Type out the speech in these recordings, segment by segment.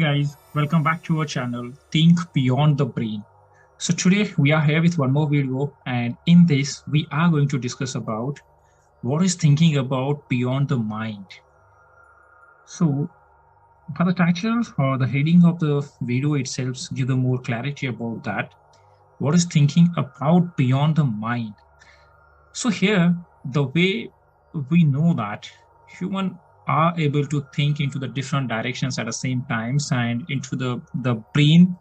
guys, welcome back to our channel Think Beyond the Brain. So today we are here with one more video, and in this we are going to discuss about what is thinking about beyond the mind. So for the title or the heading of the video itself give the more clarity about that. What is thinking about beyond the mind? So here the way we know that human are able to think into the different directions at the same times and into the brain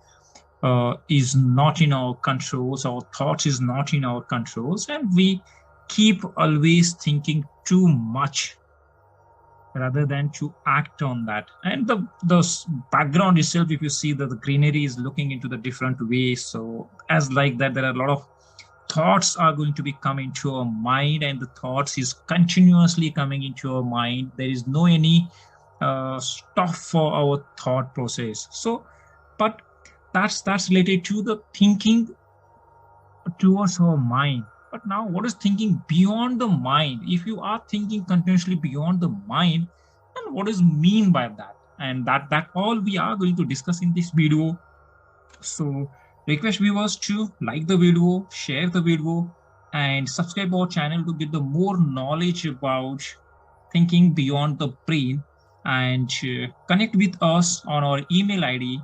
is not in our controls, our thoughts is not in our controls, and we keep always thinking too much rather than to act on that. And the background itself, if you see that the greenery is looking into the different ways, so as like that there are a lot of thoughts are going to be coming to our mind, and the thoughts is continuously coming into our mind. There is no any stop for our thought process. So but that's related to the thinking towards our mind. But now what is thinking beyond the mind? If you are thinking continuously beyond the mind, then what is mean by that? And that all we are going to discuss in this video. So request viewers to like the video, share the video, and subscribe our channel to get the more knowledge about thinking beyond the brain, and connect with us on our email ID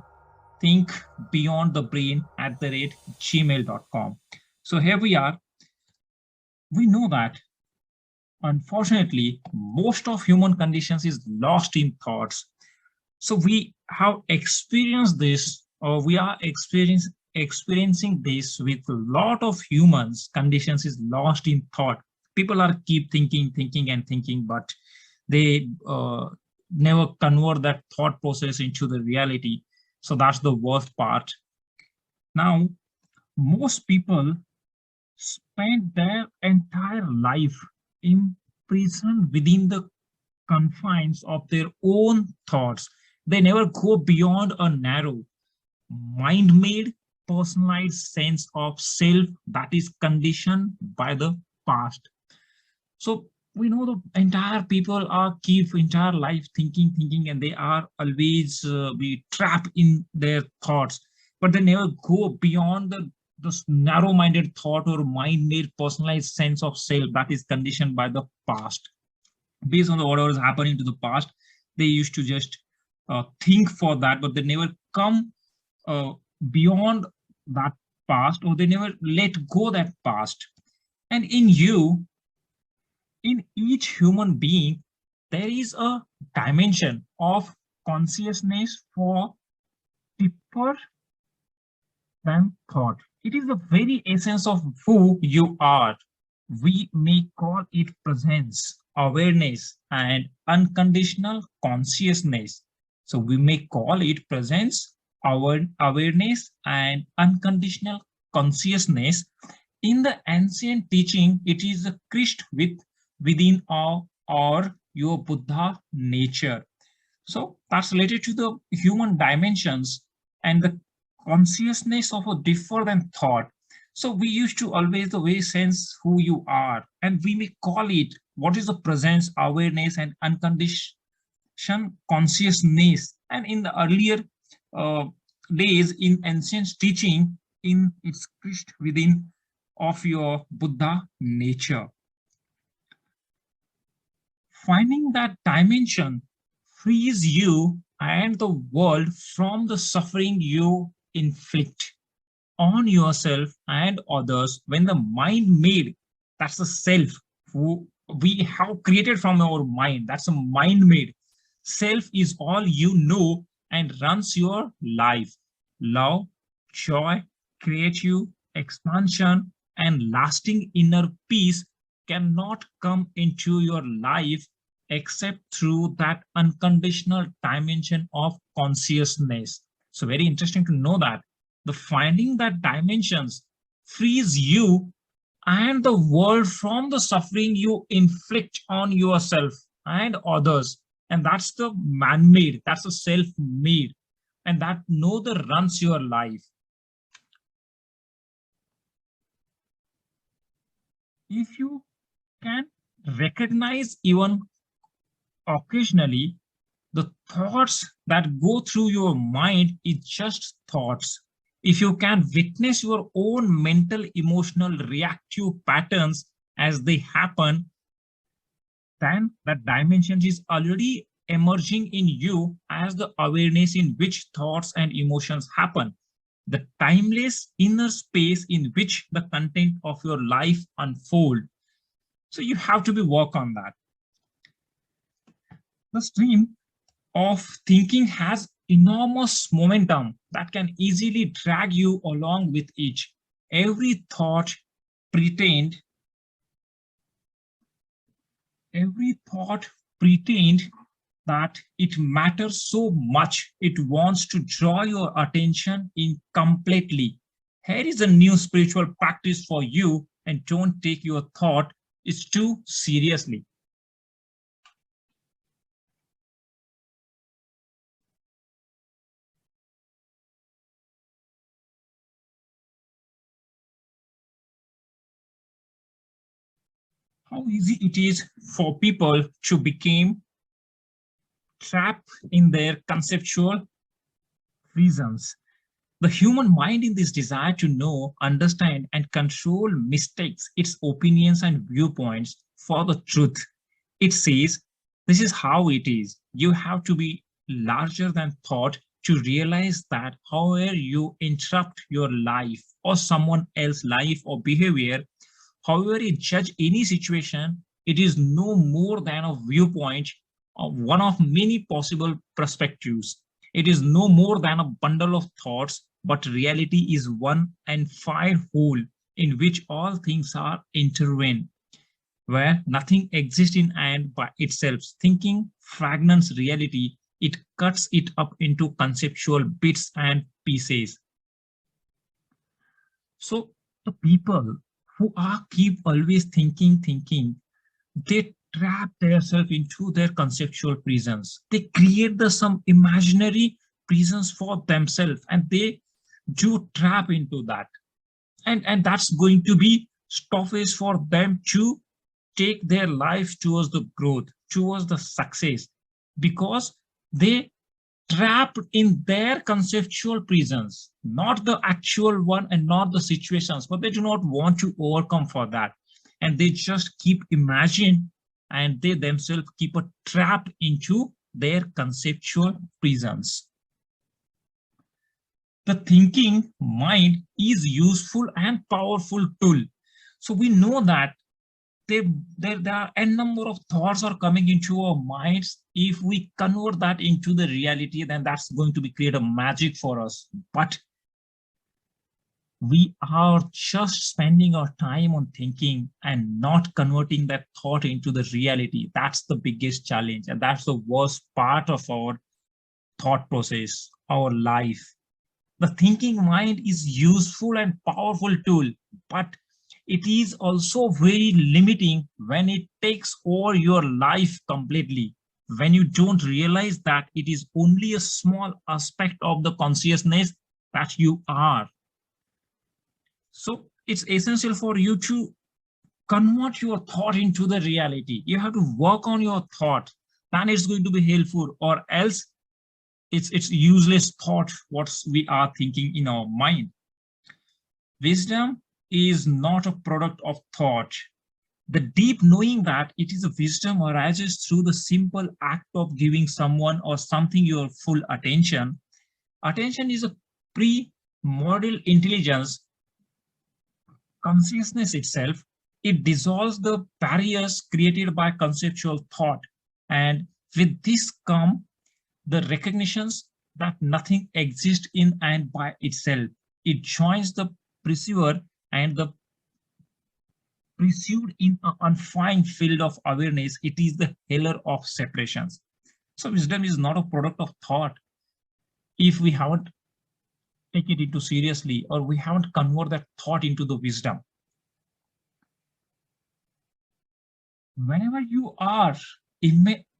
thinkbeyondthebrain@gmail.com. So here we are. We know that unfortunately most of human conditions is lost in thoughts. So we have experienced this, or we are experiencing this with a lot of humans. Conditions is lost in thought. People are keep thinking and thinking, but they never convert that thought process into the reality. So that's the worst part. Now, most people spend their entire life imprisoned within the confines of their own thoughts. They never go beyond a narrow, mind-made, personalized sense of self that is conditioned by the past. So we know the entire people are keep entire life thinking, and they are always be trapped in their thoughts, but they never go beyond the narrow-minded thought or mind-made personalized sense of self that is conditioned by the past. Based on the whatever is happening to the past, they used to just think for that, but they never come beyond that past, or they never let go that past. And in each human being, there is a dimension of consciousness for deeper than thought. It is the very essence of who you are. We may call it presence, awareness, and unconditional consciousness. So we may call it presence, awareness, and unconditional consciousness. In the ancient teaching, it is a Christ within our or your Buddha nature. So that's related to the human dimensions and the consciousness of a different thought. So we used to always the way sense who you are, and we may call it what is the presence, awareness, and unconditioned consciousness. And in the earlier uh, days in ancient teaching, in its Christ within of your Buddha nature. Finding that dimension frees you and the world from the suffering you inflict on yourself and others. When the mind made, that's the self who we have created from our mind, that's a mind made. Self is all you know and runs your life. Love, joy, creative expansion, and lasting inner peace cannot come into your life except through that unconditional dimension of consciousness. So very interesting to know that the finding that dimensions frees you and the world from the suffering you inflict on yourself and others. And that's the man-made, that's the self-made, and that know the runs your life. If you can recognize even occasionally The thoughts that go through your mind is just thoughts. If you can witness your own mental, emotional, reactive patterns as they happen, then that dimension is already emerging in you as the awareness in which thoughts and emotions happen, the timeless inner space in which the content of your life unfold. So you have to be work on that. The stream of thinking has enormous momentum that can easily drag you along with each. Every thought pretend, every thought pretend that it matters so much, it wants to draw your attention in completely. Here is a new spiritual practice for you, and don't take your thought is too seriously. How easy it is for people to become trapped in their conceptual reasons. The human mind in this desire to know, understand, and control mistakes its opinions and viewpoints for the truth. It says, this is how it is. You have to be larger than thought to realize that however you interrupt your life or someone else's life or behavior, however you judge any situation, it is no more than a viewpoint of one of many possible perspectives. It is no more than a bundle of thoughts, but reality is one and fire whole in which all things are intertwined, where nothing exists in and by itself. Thinking fragments reality, it cuts it up into conceptual bits and pieces. So the people who are keep always thinking, they trap themselves into their conceptual prisons. They create some imaginary prisons for themselves, and they do trap into that. And that's going to be stoppage for them to take their life towards the growth, towards the success, because they trapped in their conceptual prisons, not the actual one and not the situations, but they do not want to overcome for that. And they just keep imagining, and they themselves keep a trapped into their conceptual prisons. The thinking mind is useful and powerful tool. So we know that there are a number of thoughts are coming into our minds. If we convert that into the reality, then that's going to be create a magic for us. But we are just spending our time on thinking and not converting that thought into the reality. That's the biggest challenge, and that's the worst part of our thought process, our life. The thinking mind is useful and powerful tool, but it is also very limiting when it takes over your life completely. When you don't realize that it is only a small aspect of the consciousness that you are. So it's essential for you to convert your thought into the reality. You have to work on your thought, then it's going to be helpful, or else it's useless thought what we are thinking in our mind. Wisdom is not a product of thought. The deep knowing that it is a wisdom arises through the simple act of giving someone or something your full attention. Attention is a pre-model intelligence, consciousness itself. It dissolves the barriers created by conceptual thought. And with this come the recognitions that nothing exists in and by itself. It joins the perceiver and the pursued in an unfined field of awareness. It is the healer of separations. So wisdom is not a product of thought if we haven't taken it into seriously, or we haven't converted that thought into the wisdom. Whenever you are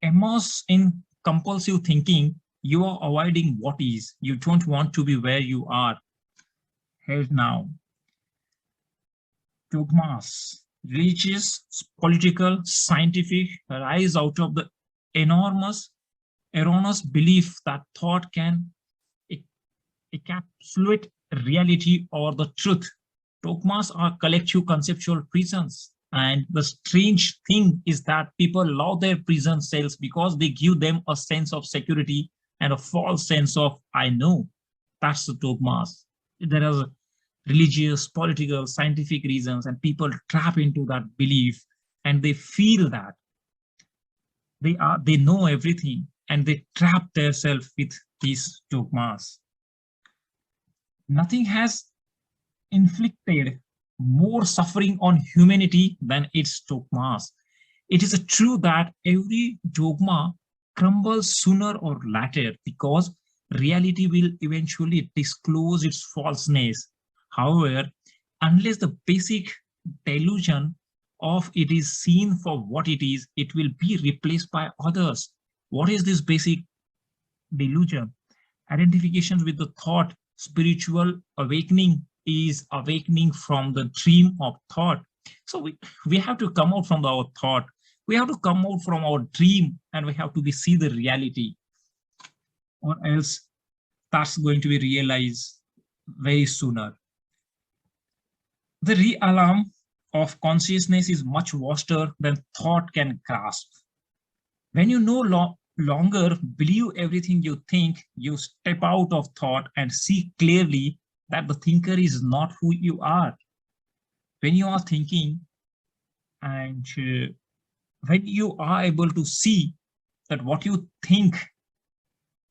immersed in compulsive thinking, you are avoiding what is. You don't want to be where you are. Here now, dogmas, religious, political, scientific, rise out of the enormous erroneous belief that thought can encapsulate reality or the truth. Dogmas are collective conceptual prisons. And the strange thing is that people love their prison cells because they give them a sense of security and a false sense of I know. That's the dogmas. There are religious, political, scientific reasons, and people trap into that belief and they feel that they know everything and they trap themselves with these dogmas. Nothing has inflicted more suffering on humanity than its dogmas. It is true that every dogma crumbles sooner or later because reality will eventually disclose its falseness. However, unless the basic delusion of it is seen for what it is, it will be replaced by others. What is this basic delusion? Identifications with the thought, spiritual awakening is awakening from the dream of thought. So we have to come out from our thought. We have to come out from our dream and we have to see the reality, or else that's going to be realized very sooner. The realm of consciousness is much vaster than thought can grasp. When you no longer believe everything you think, you step out of thought and see clearly that the thinker is not who you are. When you are thinking and when you are able to see that what you think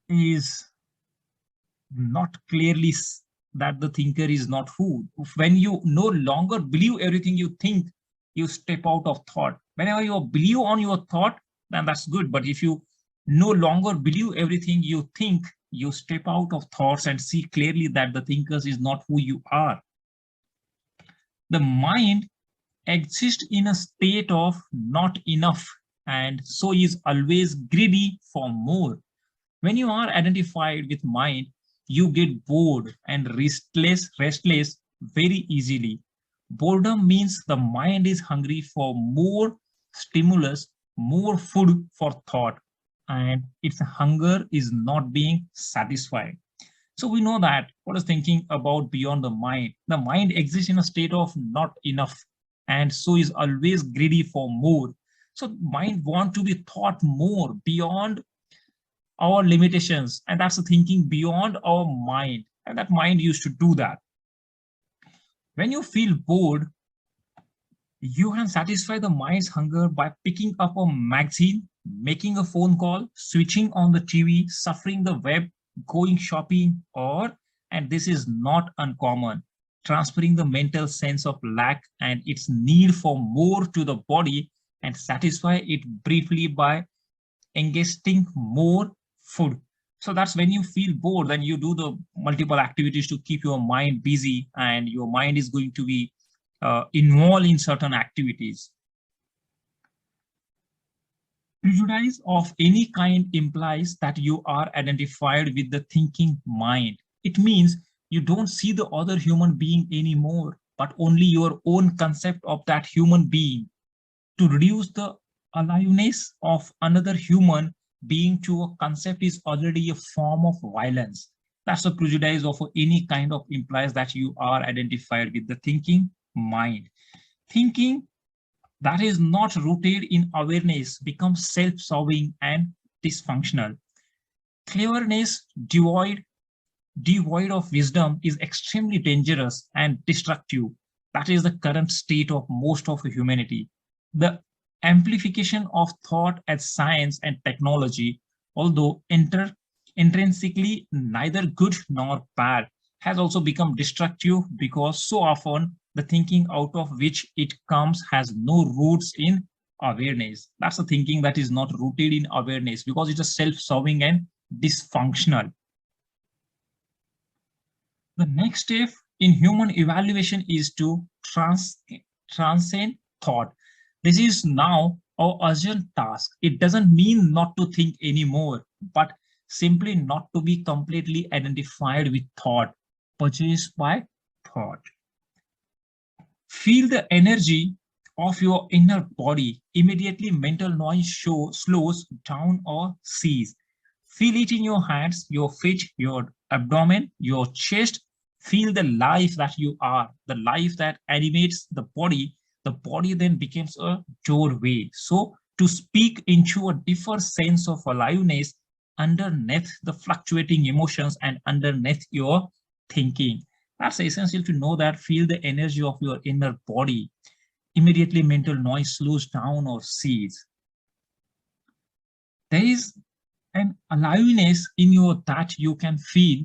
is not clearly, that the thinker is not who. When you no longer believe everything you think, you step out of thought. Whenever you believe on your thought, then that's good. But if you no longer believe everything you think, you step out of thoughts and see clearly that the thinker is not who you are. The mind exists in a state of not enough and so is always greedy for more. When you are identified with mind, you get bored and restless very easily. Boredom means the mind is hungry for more stimulus, more food for thought, and its hunger is not being satisfied. So we know that what is thinking about beyond the mind. The mind exists in a state of not enough and so is always greedy for more. So mind want to be thought more beyond our limitations, and that's the thinking beyond our mind, and that mind used to do that. When you feel bored, you can satisfy the mind's hunger by picking up a magazine, making a phone call, switching on the TV, surfing the web, going shopping, or, and this is not uncommon, transferring the mental sense of lack and its need for more to the body and satisfy it briefly by ingesting more food. So that's when you feel bored, then you do the multiple activities to keep your mind busy, and your mind is going to be involved in certain activities. Prejudice of any kind implies that you are identified with the thinking mind. It means you don't see the other human being anymore, but only your own concept of that human being. To reduce the aliveness of another human being to a concept is already a form of violence. That's a prejudice of any kind of implies that you are identified with the thinking mind. Thinking that is not rooted in awareness becomes self-serving and dysfunctional. Cleverness devoid of wisdom is extremely dangerous and destructive. That is the current state of most of humanity. The amplification of thought as science and technology, although intrinsically neither good nor bad, has also become destructive because so often the thinking out of which it comes has no roots in awareness. That's the thinking that is not rooted in awareness because it is self-serving and dysfunctional. The next step in human evaluation is to transcend thought. This is now our urgent task. It doesn't mean not to think anymore, but simply not to be completely identified with thought, purchased by thought. Feel the energy of your inner body. Immediately mental noise slows down or cease. Feel it in your hands, your feet, your abdomen, your chest. Feel the life that you are, the life that animates the body. The body then becomes a doorway. So to speak into a deeper sense of aliveness underneath the fluctuating emotions and underneath your thinking. That's essential to know that. Feel the energy of your inner body. Immediately mental noise slows down or ceases. There is an aliveness in you that you can feel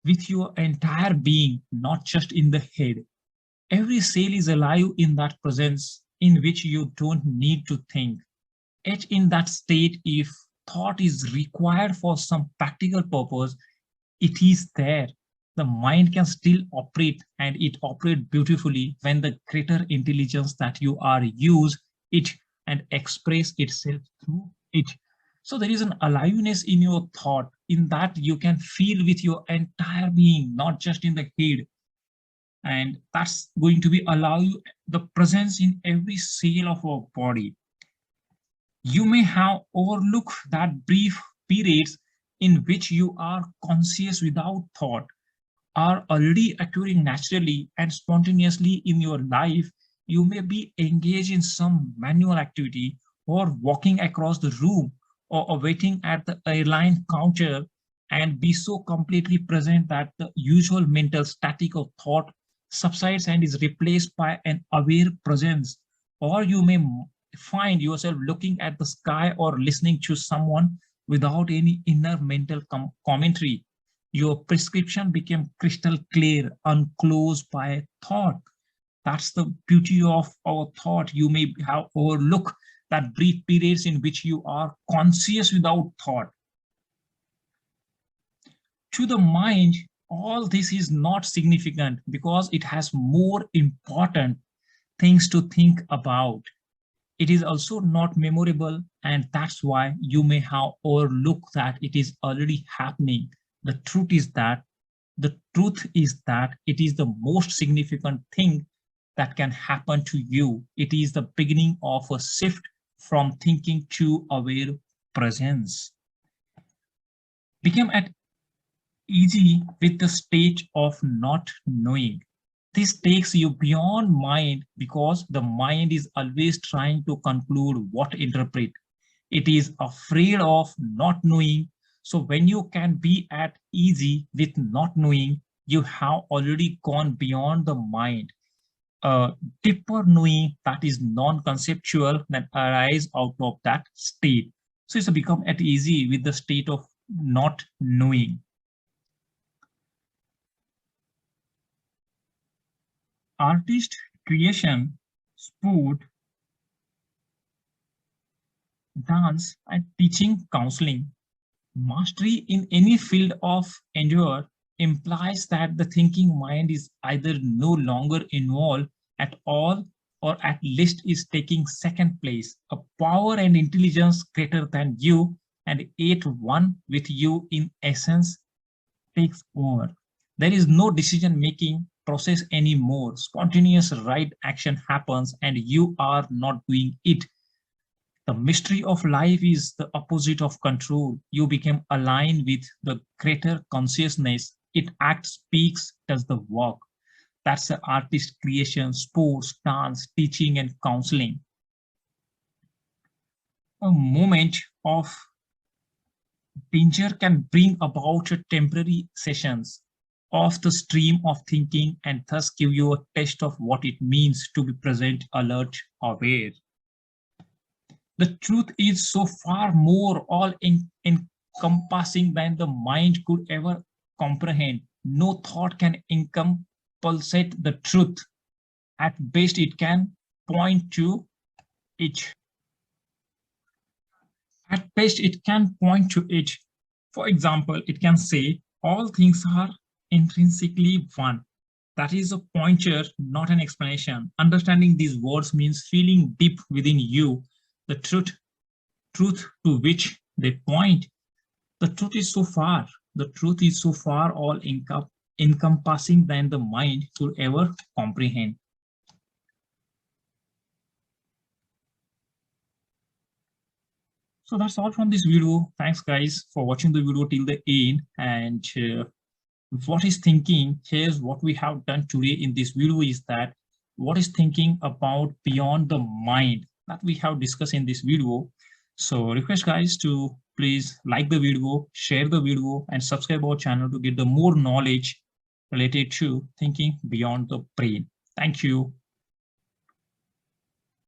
with your entire being, not just in the head. Every cell is alive in that presence in which you don't need to think. Yet in that state, if thought is required for some practical purpose, it is there. The mind can still operate, and it operates beautifully when the greater intelligence that you are use it and express itself through it. So there is an aliveness in your thought, in that you can feel with your entire being, not just in the head. And that's going to be allow you the presence in every cell of our body. You may have overlooked that brief periods in which you are conscious without thought are already occurring naturally and spontaneously in your life. You may be engaged in some manual activity, or walking across the room, or waiting at the airline counter, and be so completely present that the usual mental static of thought subsides and is replaced by an aware presence. Or you may find yourself looking at the sky or listening to someone without any inner mental commentary. Your prescription became crystal clear, unclosed by thought. That's the beauty of our thought. You may have overlooked that brief periods in which you are conscious without thought. To the mind, all this is not significant because it has more important things to think about. It is also not memorable, and that's why you may have overlooked that it is already happening. The truth is that it is the most significant thing that can happen to you. It is the beginning of a shift from thinking to aware presence. Become at easy with the state of not knowing. This takes you beyond mind because the mind is always trying to conclude what interpret. It is afraid of not knowing. So when you can be at easy with not knowing, you have already gone beyond the mind. A deeper knowing that is non-conceptual that arise out of that state. So it's become at easy with the state of not knowing. Artist, creation, sport, dance, and teaching, counseling. Mastery in any field of endeavor implies that the thinking mind is either no longer involved at all, or at least is taking second place. A power and intelligence greater than you and yet one with you in essence takes over. There is no decision making process anymore. Spontaneous right action happens and you are not doing it. The mystery of life is the opposite of control. You become aligned with the greater consciousness. It acts, speaks, does the work. That's the artist, creation, sports, dance, teaching, and counseling. A moment of danger can bring about a temporary sessions of the stream of thinking and thus give you a taste of what it means to be present, alert, aware. The truth is so far more encompassing than the mind could ever comprehend. No thought can encompass the truth. At best, it can point to it. At best, it can point to it. For example, it can say, all things are intrinsically one. That is a pointer, not an explanation. Understanding these words means feeling deep within you the truth to which they point. The truth is so far. The truth is so far all encompassing than the mind could ever comprehend. So that's all from this video. Thanks guys for watching the video till the end. And what is thinking, here's what we have done today in this video is that what is thinking about beyond the mind that we have discussed in this video. So request guys to please like the video, share the video, and subscribe our channel to get the more knowledge related to thinking beyond the brain. Thank you.